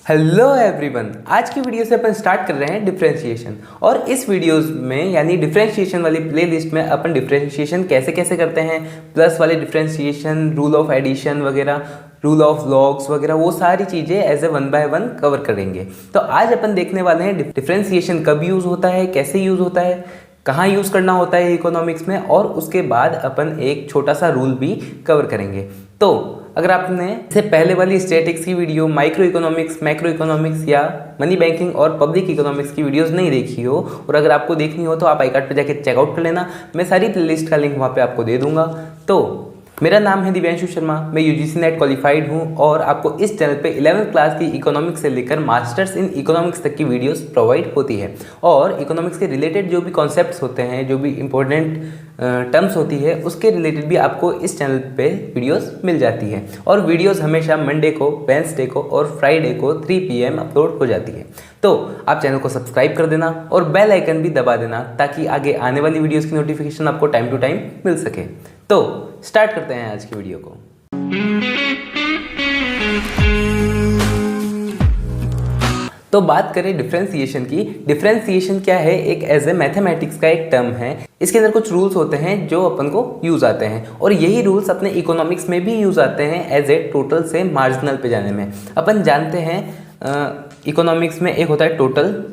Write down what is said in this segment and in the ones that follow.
Hello everyone, आज की video से अपन स्टार्ट कर रहे हैं डिफरेंशिएशन। और इस वीडियोस में यानी डिफरेंशिएशन वाली प्लेलिस्ट में अपन डिफरेंशिएशन कैसे कैसे करते हैं, प्लस वाले डिफरेंशिएशन, रूल ऑफ एडिशन वगैरह, रूल ऑफ लॉग्स वगैरह, वो सारी चीज़ें एज ए 1 बाय 1 कवर करेंगे। तो आज अपन देखने वाले हैं डिफरेंशिएशन कब यूज़ होता है, कैसे यूज़ होता है, कहाँ यूज़ करना होता है इकोनॉमिक्स में, और उसके बाद अपन एक छोटा सा रूल भी कवर करेंगे। तो अगर आपने इससे पहले वाली स्टैटिक्स की video, micro economics, macro economics या मनी बैंकिंग और पब्लिक इकोनॉमिक्स की वीडियोस नहीं देखी हो, और अगर आपको देखनी हो तो आप आई कार्ड पर जाके चेकआउट कर लेना। मैं सारी प्लेलिस्ट का लिंक वहाँ पे आपको दे दूंगा। तो मेरा नाम है दिव्यांशु शर्मा, मैं यूजीसी नेट क्वालिफाइड हूँ और आपको इस चैनल पे 11th क्लास की इकोनॉमिक्स से लेकर मास्टर्स इन इकोनॉमिक्स तक की वीडियोस प्रोवाइड होती है। और इकोनॉमिक्स के रिलेटेड जो भी कॉन्सेप्ट्स होते हैं, जो भी इंपॉर्टेंट टर्म्स होती है, उसके रिलेटेड भी आपको इस चैनल पे वीडियोस मिल जाती है। और वीडियोस हमेशा मंडे को, वेडनेसडे को और फ्राइडे को 3 PM अपलोड हो जाती है। तो आप चैनल को सब्सक्राइब कर देना और बेल आइकन भी दबा देना, ताकि आगे आने वाली वीडियोस की नोटिफिकेशन आपको टाइम टू टाइम मिल सके। तो स्टार्ट करते हैं आज की वीडियो को। तो बात करें डिफरेंशिएशन की। डिफरेंशिएशन क्या है? एक एज ए मैथमेटिक्स का एक टर्म है। इसके अंदर कुछ रूल्स होते हैं जो अपन को यूज आते हैं, और यही रूल्स अपने इकोनॉमिक्स में भी यूज आते हैं एज ए टोटल से मार्जिनल पे जाने में। अपन जानते हैं इकोनॉमिक्स में एक होता है टोटल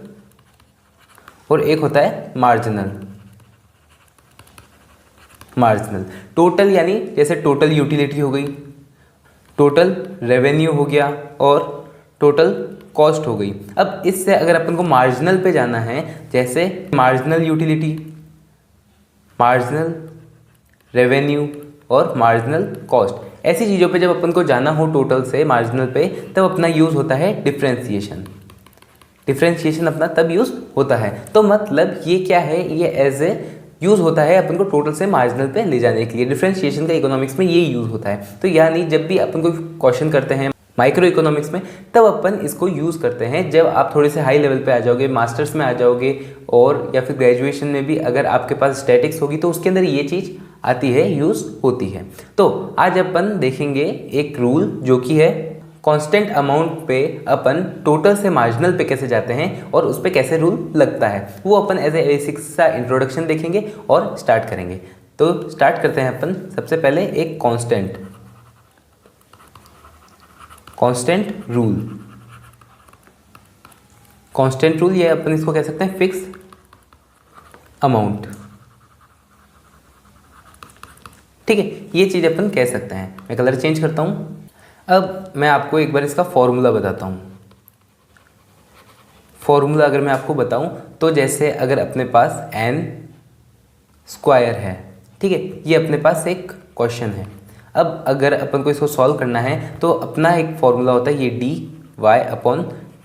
और एक होता है मार्जिनल। टोटल यानी जैसे टोटल यूटिलिटी हो गई, टोटल रेवेन्यू हो गया और टोटल कॉस्ट हो गई। अब इससे अगर अपन को मार्जिनल पे जाना है, जैसे मार्जिनल यूटिलिटी, मार्जिनल रेवेन्यू और मार्जिनल कॉस्ट, ऐसी चीज़ों पे जब अपन को जाना हो टोटल से मार्जिनल पे, तब अपना यूज़ होता है डिफरेंशिएशन। डिफरेंशिएशन अपना तब यूज़ होता है। तो मतलब ये क्या है? ये एज ए यूज़ होता है अपन को टोटल से मार्जिनल पे ले जाने के लिए। डिफरेंशिएशन का इकोनॉमिक्स में ये यूज़ होता है। तो यानी जब भी अपन कोई क्वेश्चन करते हैं माइक्रो इकोनॉमिक्स में, तब अपन इसको यूज़ करते हैं। जब आप थोड़े से हाई लेवल पे आ जाओगे, मास्टर्स में आ जाओगे, और या फिर ग्रेजुएशन में भी अगर आपके पास स्टैटिक्स होगी, तो उसके अंदर ये चीज़ आती है, यूज़ होती है। तो आज अपन देखेंगे एक रूल जो कि है कांस्टेंट अमाउंट पे अपन टोटल से मार्जिनल पे कैसे जाते हैं और उस पे कैसे रूल लगता है, वो अपन एज ए बेसिक सा इंट्रोडक्शन देखेंगे और स्टार्ट करेंगे। तो स्टार्ट करते हैं अपन सबसे पहले एक कांस्टेंट रूल। कांस्टेंट रूल ये अपन इसको कह सकते हैं फिक्स अमाउंट। ठीक है, ये चीज़ अपन कह सकते हैं। मैं कलर चेंज करता हूँ। अब मैं आपको एक बार इसका फॉर्मूला बताता हूँ। फॉर्मूला अगर मैं आपको बताऊँ तो जैसे अगर अपने पास n स्क्वायर है, ठीक है, ये अपने पास एक क्वेश्चन है। अब अगर अपन को इसको सॉल्व करना है तो अपना एक फॉर्मूला होता है, ये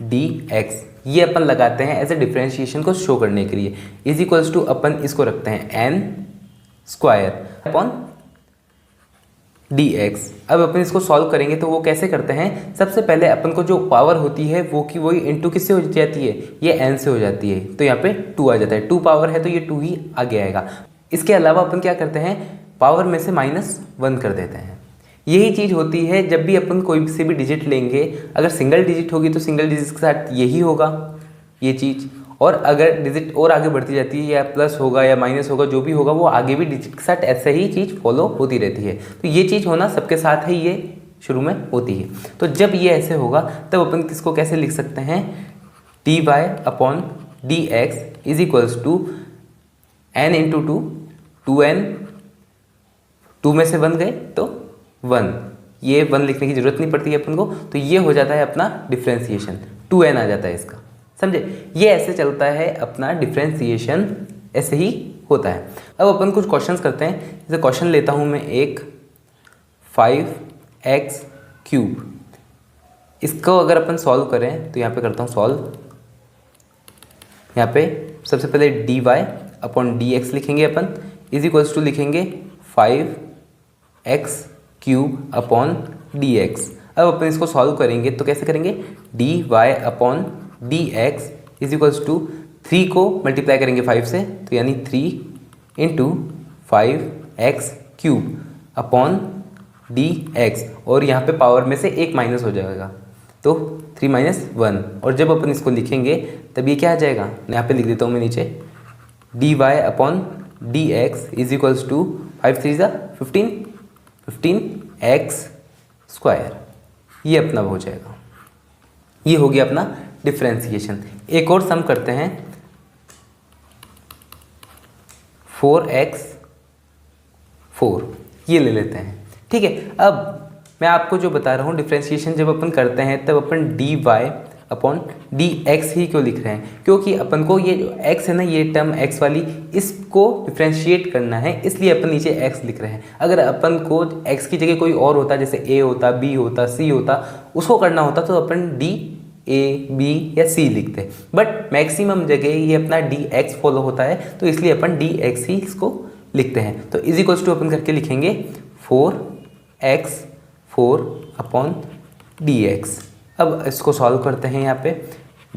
dy/dx, ये अपन लगाते हैं एज ए डिफरेंशिएशन को शो करने के लिए। इज इक्वल्स टू अपन इसको रखते हैं n स्क्वायर अपॉन dx। अब अपन इसको सॉल्व करेंगे तो वो कैसे करते हैं? सबसे पहले अपन को जो पावर होती है वो की वही इंटू किससे हो जाती है? ये n से हो जाती है। तो यहाँ पे 2 आ जाता है। 2 पावर है तो ये 2 ही आगे आएगा। इसके अलावा अपन क्या करते हैं? पावर में से -1 कर देते हैं। यही चीज़ होती है जब भी अपन कोई से भी डिजिट लेंगे। अगर सिंगल डिजिट होगी तो सिंगल डिजिट के साथ यही होगा ये चीज़, और अगर डिजिट और आगे बढ़ती जाती है, या प्लस होगा या माइनस होगा, जो भी होगा वो आगे भी डिजिट के साथ ऐसे ही चीज़ फॉलो होती रहती है। तो ये चीज़ होना सबके साथ ही ये शुरू में होती है। तो जब ये ऐसे होगा तब अपन किसको कैसे लिख सकते हैं? dy/dx is equals to n into 2, 2n, 2 में से 1 गए तो 1, ये 1 लिखने की जरूरत नहीं पड़ती है अपन को। तो ये हो जाता है अपना डिफरेंशिएशन, 2n आ जाता है इसका। समझे? ये ऐसे चलता है अपना डिफरेंशिएशन, ऐसे ही होता है। अब अपन कुछ क्वेश्चंस करते हैं। जैसे क्वेश्चन लेता हूँ मैं एक 5x³। इसको अगर अपन सॉल्व करें तो यहाँ पे करता हूँ सॉल्व। यहाँ पे सबसे पहले dy/dx लिखेंगे अपन, इज इक्वल्स टू लिखेंगे 5x³ अब अपन इसको सॉल्व करेंगे तो कैसे करेंगे? dy/dx इज इक्वल्स टू 3 को मल्टीप्लाई करेंगे 5 से, तो यानी 3 इंटू 5x³ dx, और यहाँ पे पावर में से एक माइनस हो जाएगा तो 3 माइनस 1, और जब अपन इसको लिखेंगे तब ये क्या आ जाएगा, यहाँ पे लिख देता हूँ मैं नीचे, dy upon d x is equals to 5 3 15, 15x square. ये अपना हो जाएगा, ये हो गया अपना डिफ्रेंसिएशन। एक और सम करते हैं, 4x 4, ये ले लेते हैं। ठीक है, अब मैं आपको जो बता रहा हूँ डिफ्रेंसिएशन जब अपन करते हैं तब अपन dy अपॉन डी एक्स ही क्यों लिख रहे हैं, क्योंकि अपन को ये जो x है ना, ये टर्म x वाली, इसको डिफ्रेंशिएट करना है, इसलिए अपन नीचे x लिख रहे हैं। अगर अपन को x की जगह कोई और होता, जैसे a होता, b होता, c होता, उसको करना होता तो अपन d a b या c लिखते, बट मैक्सिमम जगह ये अपना dx फॉलो होता है, तो इसलिए अपन dx ही इसको लिखते हैं। तो इज इक्वल्स टू अपन करके लिखेंगे 4x 4 अपॉन dx। अब इसको सॉल्व करते हैं, यहाँ पे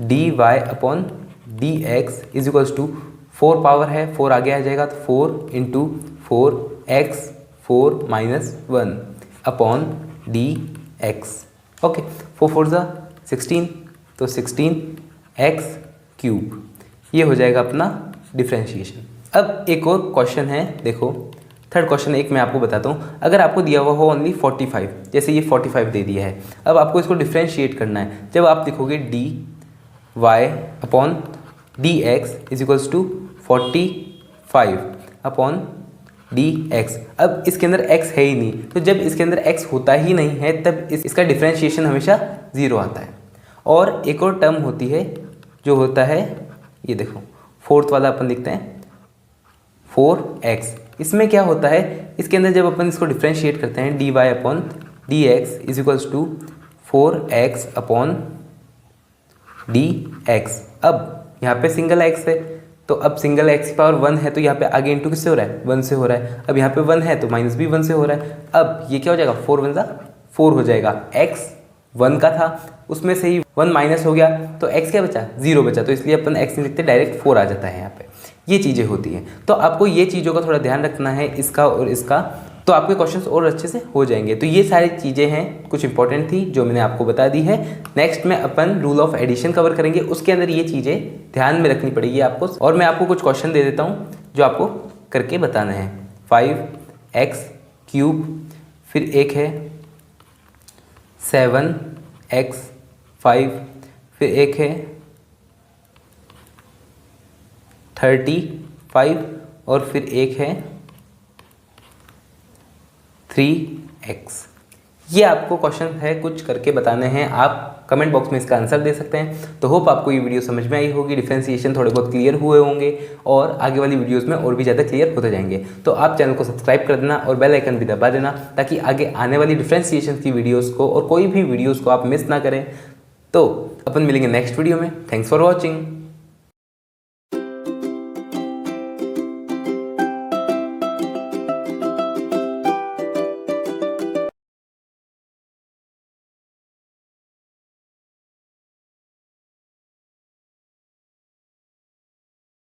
dy upon d x is equals to 4 power है, 4 आगे आ जाएगा, तो 4 into 4x 4 minus 1 upon d x. Okay, 4 4 16, तो 16x क्यूब, ये हो जाएगा अपना डिफ्रेंशिएशन। अब एक और क्वेश्चन है, देखो थर्ड क्वेश्चन एक मैं आपको बताता हूँ। अगर आपको दिया हुआ हो ओनली 45, जैसे ये 45 दे दिया है, अब आपको इसको डिफ्रेंशिएट करना है। जब आप लिखोगे d y upon d x is equals to 45 upon d x. अब इसके अंदर x है ही नहीं, तो जब इसके अंदर x होता ही नहीं है तब इसका डिफ्रेंशिएशन हमेशा 0 आता है। और एक और टर्म होती है जो होता है, ये देखो फोर्थ वाला अपन लिखते हैं 4x। इसमें क्या होता है, इसके अंदर जब अपन इसको डिफ्रेंशिएट करते हैं dy upon d x is equals to 4x upon d x. अब यहाँ पे सिंगल x है, तो अब सिंगल x की पावर 1 है, तो यहाँ पे आगे इंटू किससे हो रहा है, 1 से हो रहा है। अब यहाँ पे 1 है तो माइनस भी 1 से हो रहा है। अब ये क्या हो जाएगा, 4 1 4 हो जाएगा। x 1 का था, उसमें से ही 1 माइनस हो गया, तो x क्या बचा, 0 बचा, तो इसलिए अपन x नहीं लिखते, डायरेक्ट 4 आ जाता है यहाँ पे। ये चीज़ें होती हैं, तो आपको ये चीज़ों का थोड़ा ध्यान रखना है, इसका और इसका, तो आपके क्वेश्चंस और अच्छे से हो जाएंगे। तो ये सारी चीज़ें हैं, कुछ इंपॉर्टेंट थी जो मैंने आपको बता दी है। नेक्स्ट में अपन रूल ऑफ एडिशन कवर करेंगे, उसके अंदर ये चीज़ें ध्यान में रखनी पड़ेगी आपको। और मैं आपको कुछ क्वेश्चन दे देता हूँ जो आपको करके बताना है। 5x क्यूब, फिर एक है 7x 5, फिर एक है 35 और फिर एक है 3x। ये आपको क्वेश्चन है, कुछ करके बताने हैं। आप कमेंट बॉक्स में इसका आंसर दे सकते हैं। तो होप आपको ये वीडियो समझ में आई होगी, डिफरेंशिएशन थोड़े बहुत क्लियर हुए होंगे और आगे वाली वीडियोस में और भी ज़्यादा क्लियर होते जाएंगे। तो आप चैनल को सब्सक्राइब कर देना और बेल आइकन भी दबा देना, ताकि आगे आने वाली डिफरेंशिएशन की वीडियोज़ को और कोई भी वीडियोज़ को आप मिस ना करें। तो अपन मिलेंगे नेक्स्ट वीडियो में। Thanks for watching.